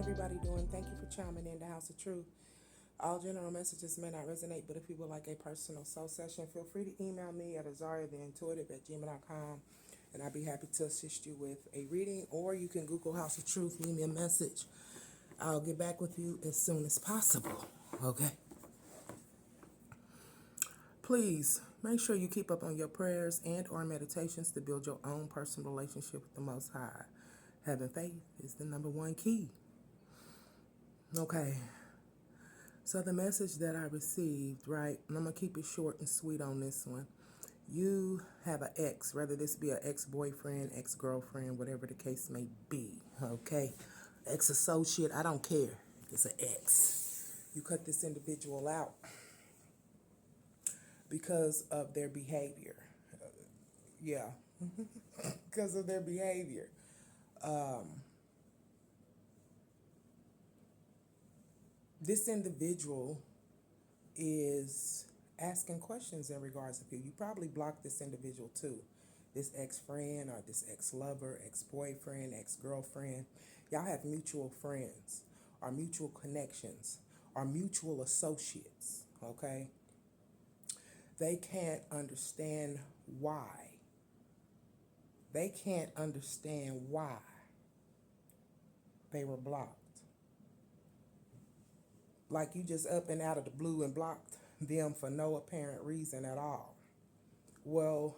everybody doing? Thank you for chiming in the House of Truth. All general messages may not resonate, but if you would like a personal soul session, feel free to email me at AZARIATHEINTUITIVE@gmail.com, and I'd be happy to assist you with a reading, or you can Google House of Truth, leave me a message. I'll get back with you as soon as possible, okay? Please make sure you keep up on your prayers and or meditations to build your own personal relationship with the Most High. Having faith is the number one key. Okay, so the message that I received, right, and I'm going to keep it short and sweet on this one. You have an ex, whether this be an ex-boyfriend, ex-girlfriend, whatever the case may be, okay? Ex-associate, I don't care. It's an ex. You cut this individual out because of their behavior. Yeah, because of their behavior. This individual is asking questions in regards to you. You probably blocked this individual too. This ex-friend or this ex-lover, ex-boyfriend, ex-girlfriend. Y'all have mutual friends or mutual connections or mutual associates, okay? They can't understand why. They can't understand why they were blocked. Like you just up and out of the blue and blocked them for no apparent reason at all. Well,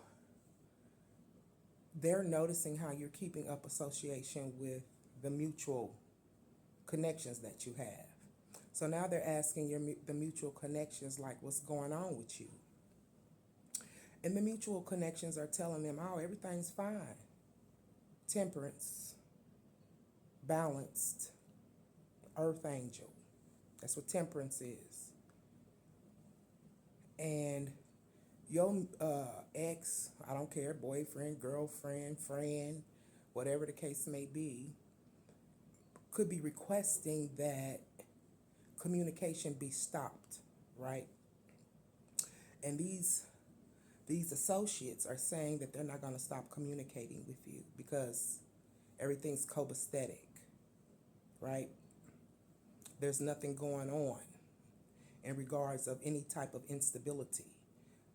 they're noticing how you're keeping up association with the mutual connections that you have. So now they're asking the mutual connections, like, what's going on with you? And the mutual connections are telling them, oh, everything's fine. Temperance, balanced, earth angel. That's what temperance is. And your ex, I don't care, boyfriend, girlfriend, friend, whatever the case may be, could be requesting that communication be stopped, right? And these associates are saying that they're not going to stop communicating with you because everything's copacetic, right? There's nothing going on in regards of any type of instability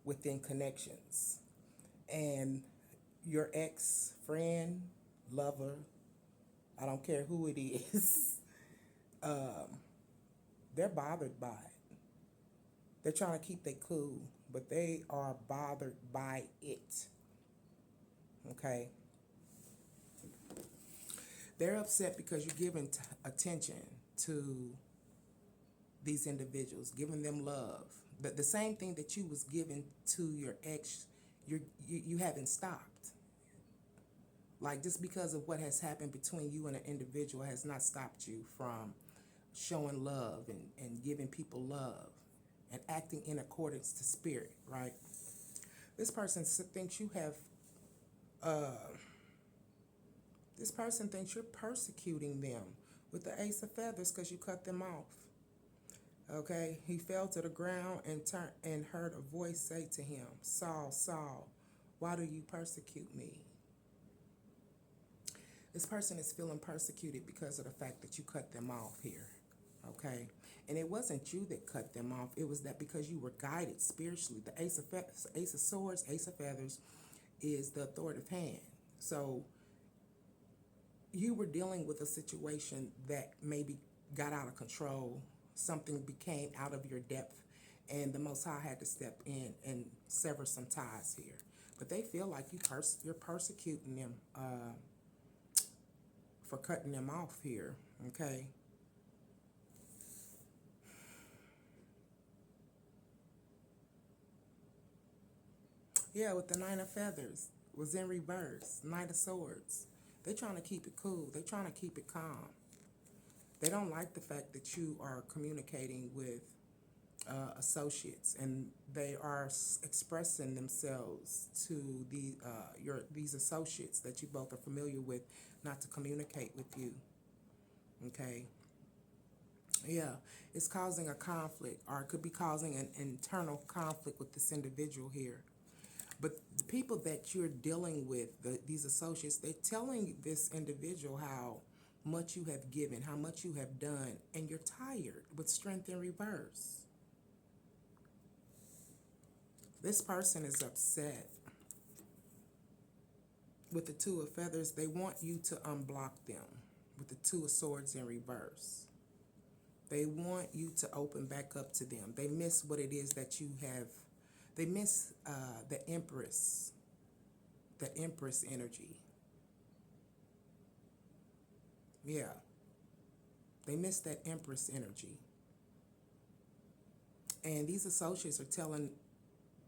within connections. And your ex-friend, lover, I don't care who it is, they're bothered by it. They're trying to keep their cool, but they are bothered by it, okay? They're upset because you're giving attention to these individuals, giving them love. But the same thing that you was giving to your ex, you haven't stopped. Like, just because of what has happened between you and an individual has not stopped you from showing love and giving people love and acting in accordance to spirit, right? This person thinks you have, this person thinks you're persecuting them with the Ace of Feathers because you cut them off. Okay, he fell to the ground and turned and heard a voice say to him, Saul, Saul, why do you persecute me? This person is feeling persecuted because of the fact that you cut them off here, okay? And it wasn't you that cut them off. It was that because you were guided spiritually. The Ace of Swords, Ace of Feathers is the authoritative hand. So you were dealing with a situation that maybe got out of control. Something became out of your depth, and the Most High had to step in and sever some ties here. But they feel like you're persecuting them for cutting them off here, okay? Yeah, with the Nine of Feathers was in reverse, Knight of Swords. They're trying to keep it cool. They're trying to keep it calm. They don't like the fact that you are communicating with associates, and they are expressing themselves to these associates that you both are familiar with not to communicate with you. Okay. Yeah, it's causing a conflict, or it could be causing an internal conflict with this individual here. But the people that you're dealing with, these associates, they're telling this individual how much you have given, how much you have done, and you're tired with strength in reverse. This person is upset. With the Two of Feathers, they want you to unblock them. With the Two of Swords in reverse, they want you to open back up to them. They miss what it is that you have. They miss the Empress energy. Yeah. They miss that Empress energy. And these associates are telling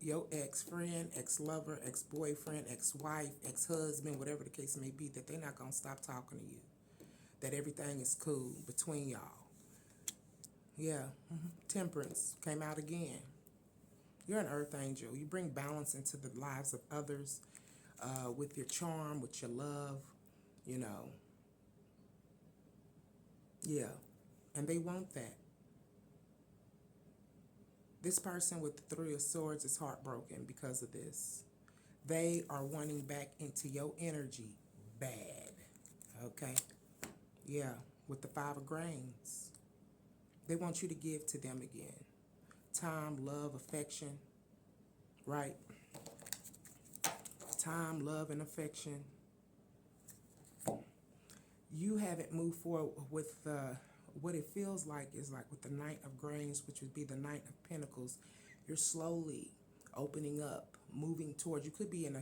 your ex-friend, ex-lover, ex-boyfriend, ex-wife, ex-husband, whatever the case may be, that they're not going to stop talking to you. That everything is cool between y'all. Yeah. Temperance came out again. You're an earth angel. You bring balance into the lives of others with your charm, with your love, you know. Yeah. And they want that. This person with the Three of Swords is heartbroken because of this. They are wanting back into your energy bad. Okay? Yeah. With the Five of Grains. They want you to give to them again. Time, love, affection. Right? Time, love, and affection. You haven't moved forward with what it feels like is like with the Knight of Grains, which would be the Knight of Pentacles. You're slowly opening up, moving towards. You could be in a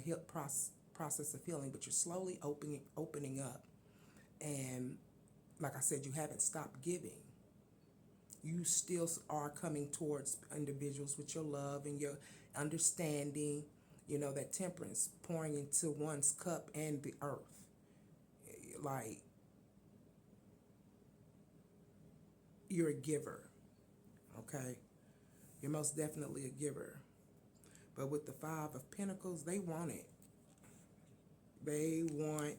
process of healing, but you're slowly opening up. And like I said, you haven't stopped giving. You still are coming towards individuals with your love and your understanding, you know, that temperance, pouring into one's cup and the earth. Like, you're a giver, okay? You're most definitely a giver. But with the Five of Pentacles, they want it. They want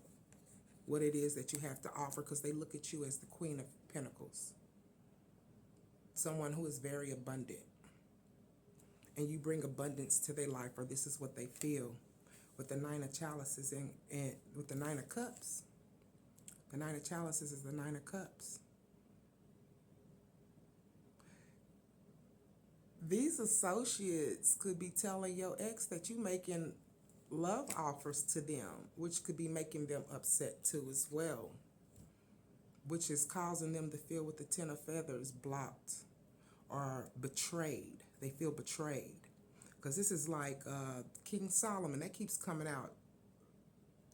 what it is that you have to offer because they look at you as the Queen of Pentacles. Someone who is very abundant. And you bring abundance to their life, or this is what they feel. With the Nine of Chalices and with the Nine of Cups. The Nine of Chalices is the Nine of Cups. These associates could be telling your ex that you making love offers to them, which could be making them upset too as well, which is causing them to feel with the Ten of Feathers blocked or betrayed. They feel betrayed. Because this is like King Solomon. That keeps coming out.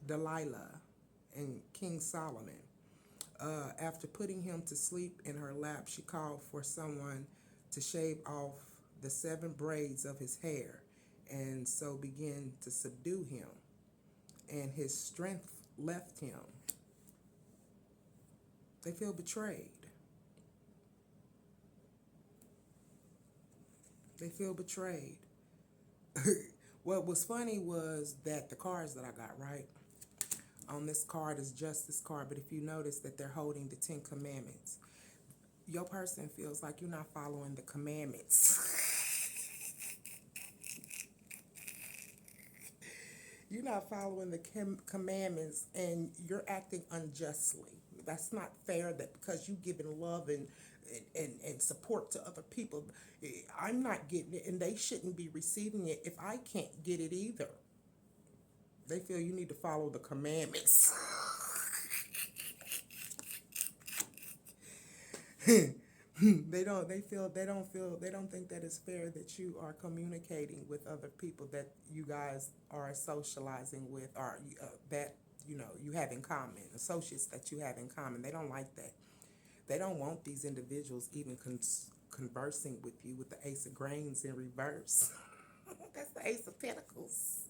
Delilah and King Solomon. After putting him to sleep in her lap, she called for someone to shave off the 7 braids of his hair and so began to subdue him. And his strength left him. They feel betrayed. They feel betrayed. What was funny was that the cards that I got, right? On this card is Justice card, but if you notice that they're holding the 10 Commandments, your person feels like you're not following the commandments. You're not following the commandments and you're acting unjustly. That's not fair that because you giving love and support to other people, I'm not getting it and they shouldn't be receiving it if I can't get it either. They feel you need to follow the commandments. They don't think that it's fair that you are communicating with other people that you guys are socializing with, or that you have in common, associates that you have in common. They don't like that. They don't want these individuals even conversing with you with the Ace of Grains in reverse. That's the Ace of Pentacles.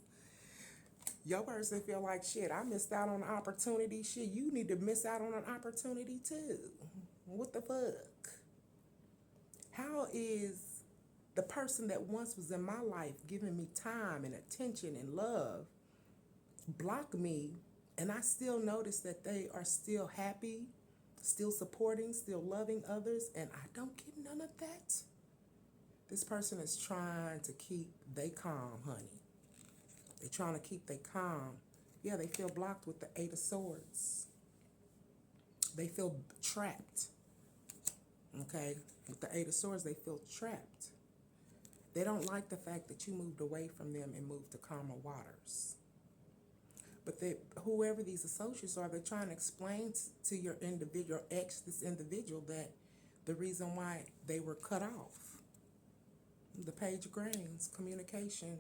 Your person feel like, shit, I missed out on an opportunity. Shit, you need to miss out on an opportunity too. What the fuck? How is the person that once was in my life giving me time and attention and love block me, and I still notice that they are still happy, still supporting, still loving others, and I don't get none of that? This person is trying to keep they calm, honey. They're trying to keep they calm. Yeah, they feel blocked with the 8 of Swords. They feel trapped. Okay? With the Eight of Swords, they feel trapped. They don't like the fact that you moved away from them and moved to calmer waters. But whoever these associates are, they're trying to explain to your individual ex, this individual, that the reason why they were cut off. The Page of Grains, communication.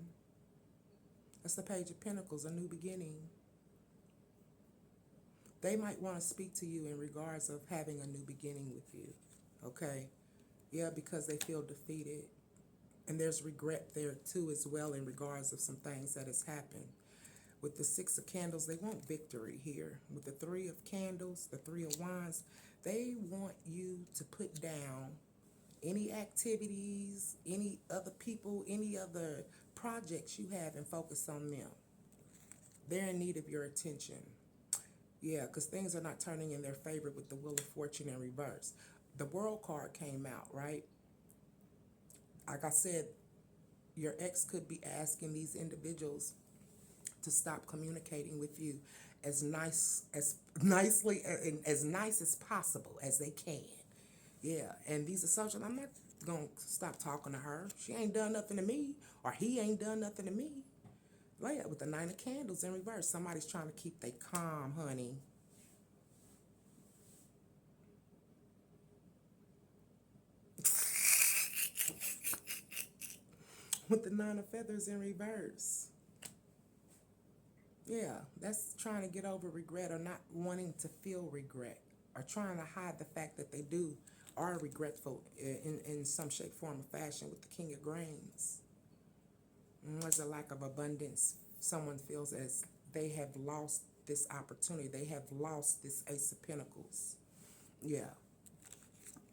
That's the Page of Pentacles, a new beginning. They might want to speak to you in regards of having a new beginning with you. Okay? Yeah, because they feel defeated. And there's regret there too as well in regards of some things that has happened. With the Six of Candles, they want victory here. With the Three of Candles, the Three of Wands, they want you to put down any activities, any other people, any other projects you have and focus on them. They're in need of your attention. Yeah, because things are not turning in their favor with the Wheel of Fortune in reverse. The World card came out, right? Like I said, your ex could be asking these individuals to stop communicating with you as nicely and as nice as possible as they can. Yeah, and these associates, I'm not gonna stop talking to her. She ain't done nothing to me, or he ain't done nothing to me. Like with the Nine of Candles in reverse, somebody's trying to keep they calm, honey. With the Nine of Feathers in reverse. Yeah, that's trying to get over regret or not wanting to feel regret or trying to hide the fact that they are regretful in some shape, form, or fashion with the King of Grains. There's a lack of abundance. Someone feels as they have lost this opportunity. They have lost this Ace of Pentacles. Yeah.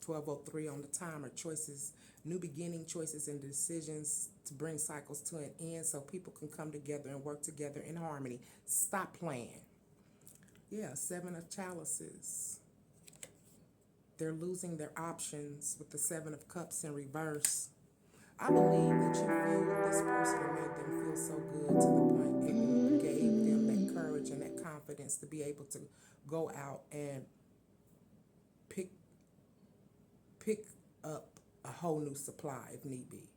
1203 on the timer. Choices, new beginning, choices, and decisions to bring cycles to an end so people can come together and work together in harmony. Stop playing. Yeah, Seven of Chalices. They're losing their options with the Seven of Cups in reverse. I believe that you feel this person made them feel so good to the point it gave them that courage and that confidence to be able to go out and pick up a whole new supply if need be.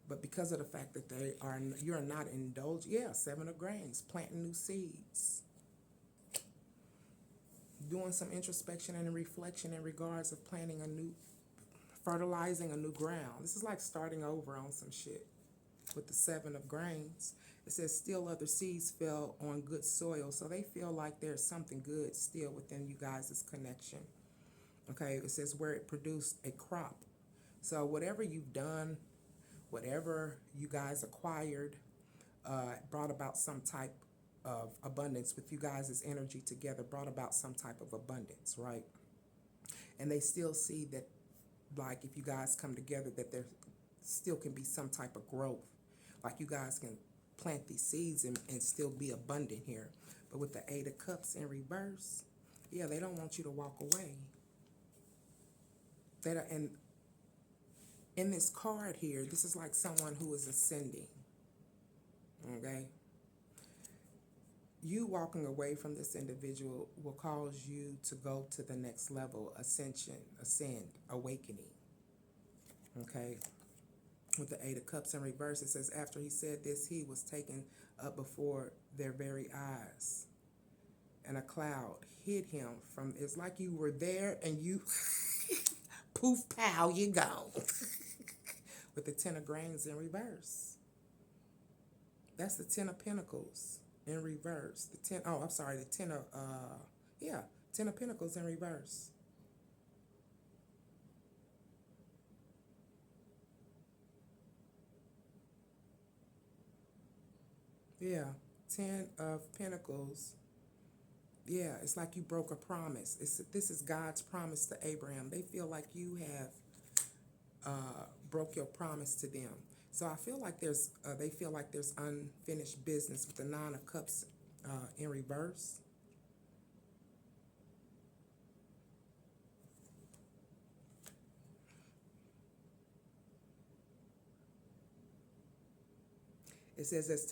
But because of the fact that you're not indulged, yeah, Seven of Grains, planting new seeds. Doing some introspection and reflection in regards of fertilizing a new ground. This is like starting over on some shit. With the Seven of Grains, it says still other seeds fell on good soil. So they feel like there's something good still within you guys' connection. Okay, it says where it produced a crop. So whatever you've done, whatever you guys acquired, brought about some type of abundance with you guys' energy together, brought about some type of abundance, right? And they still see that, like, if you guys come together, that there still can be some type of growth. Like you guys can plant these seeds and still be abundant here. But with the Eight of Cups in reverse, yeah, they don't want you to walk away. And in this card here, this is like someone who is ascending. Okay? You walking away from this individual will cause you to go to the next level, ascend, awakening. Okay? With the Eight of Cups in reverse, it says, after he said this, he was taken up before their very eyes. And a cloud hid him from, it's like you were there and you, poof, pow, you gone. With the Ten of Grains in reverse. That's the Ten of Pentacles in reverse. The Ten of Pentacles in reverse. Yeah, Ten of Pentacles. Yeah, it's like you broke a promise. This is God's promise to Abraham. They feel like you have broke your promise to them. So I feel like they feel like there's unfinished business with the Nine of Cups in reverse. It says as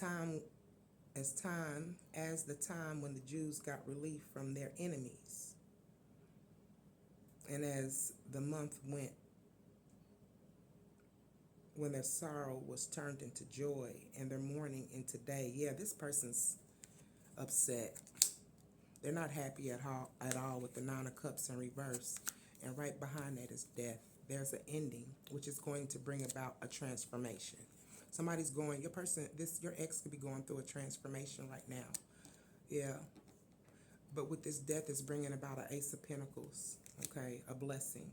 the time when the Jews got relief from their enemies. And as the month went, when their sorrow was turned into joy and their mourning into day, yeah, this person's upset. They're not happy at all with the Nine of Cups in reverse. And right behind that is death. There's an ending, which is going to bring about a transformation. Somebody's going, your ex could be going through a transformation right now. Yeah. But with this death, it's bringing about an Ace of Pentacles, okay? A blessing.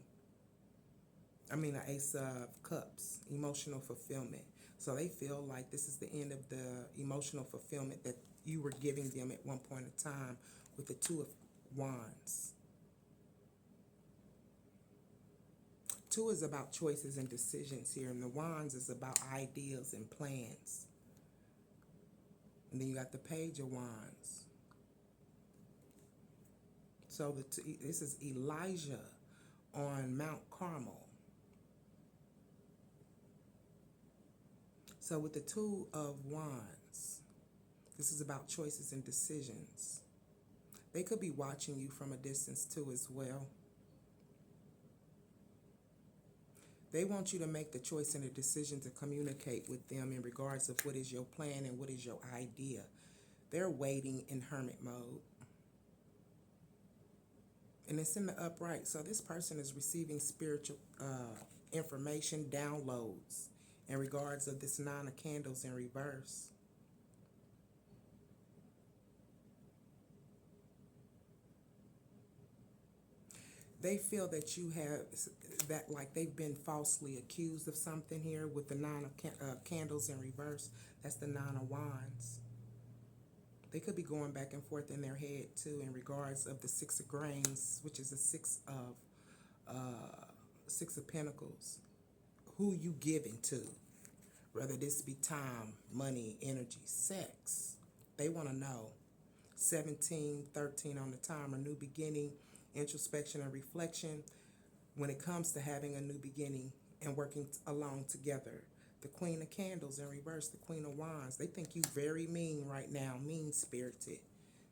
An Ace of Cups, emotional fulfillment. So they feel like this is the end of the emotional fulfillment that you were giving them at one point in time with the Two of Wands. Two is about choices and decisions here, and the Wands is about ideas and plans. And then you got the Page of Wands. So this is Elijah on Mount Carmel. So with the Two of Wands, this is about choices and decisions. They could be watching you from a distance too as well. They want you to make the choice and the decision to communicate with them in regards of what is your plan and what is your idea. They're waiting in hermit mode. And it's in the upright. So this person is receiving spiritual information, downloads in regards of this Nine of Candles in reverse. They feel that you have, that like they've been falsely accused of something here with the Nine of Candles in reverse. That's the Nine of Wands. They could be going back and forth in their head too in regards of the Six of Grains, which is the Six of Pentacles. Who you giving to? Whether this be time, money, energy, sex. They want to know. 17, 13 on the timer, new beginning, introspection and reflection. When it comes to having a new beginning and working along together. The Queen of Candles in reverse, the Queen of Wands. They think you very mean right now, mean-spirited.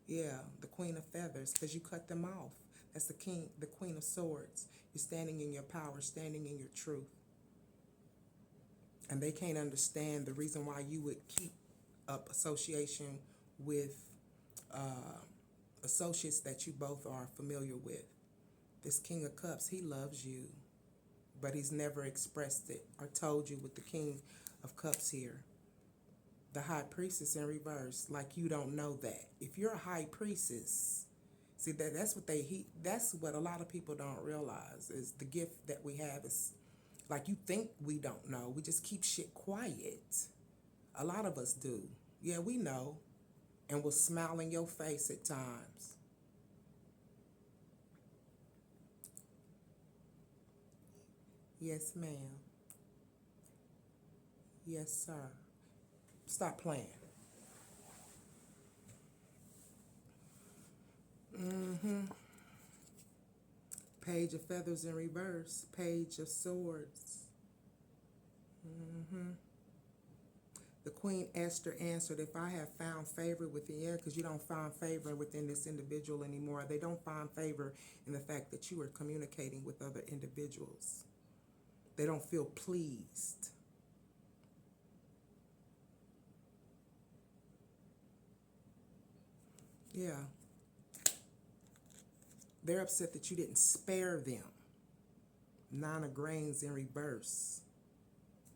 Yeah, the Queen of Feathers, because you cut them off. That's the Queen of Swords. You're standing in your power, standing in your truth. And they can't understand the reason why you would keep up association with associates that you both are familiar with. This King of Cups, he loves you, but he's never expressed it or told you with the King of Cups here. The High Priestess in reverse, like you don't know that. If you're a High Priestess, see that's what a lot of people don't realize is the gift that we have is like you think we don't know. We just keep shit quiet. A lot of us do. Yeah, we know. And we'll smile in your face at times. Yes, ma'am. Yes, sir. Stop playing. Page of Feathers in reverse. Page of Swords. The Queen Esther answered, if I have found favor within you, because you don't find favor within this individual anymore. They don't find favor in the fact that you are communicating with other individuals. They don't feel pleased. Yeah. They're upset that you didn't spare them. Nine of Grains in reverse.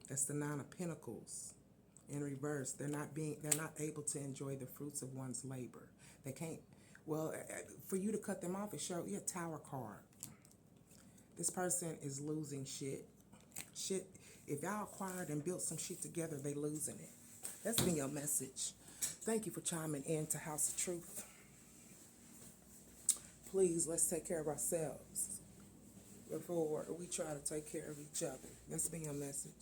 That's the Nine of Pentacles in reverse. They're not able to enjoy the fruits of one's labor. They can't. Well, for you to cut them off, it shows you a Tower card. This person is losing shit. If y'all acquired and built some shit together, they losing it. That's been your message. Thank you for chiming in to House of Truth. Please, let's take care of ourselves before we try to take care of each other. That's been your message.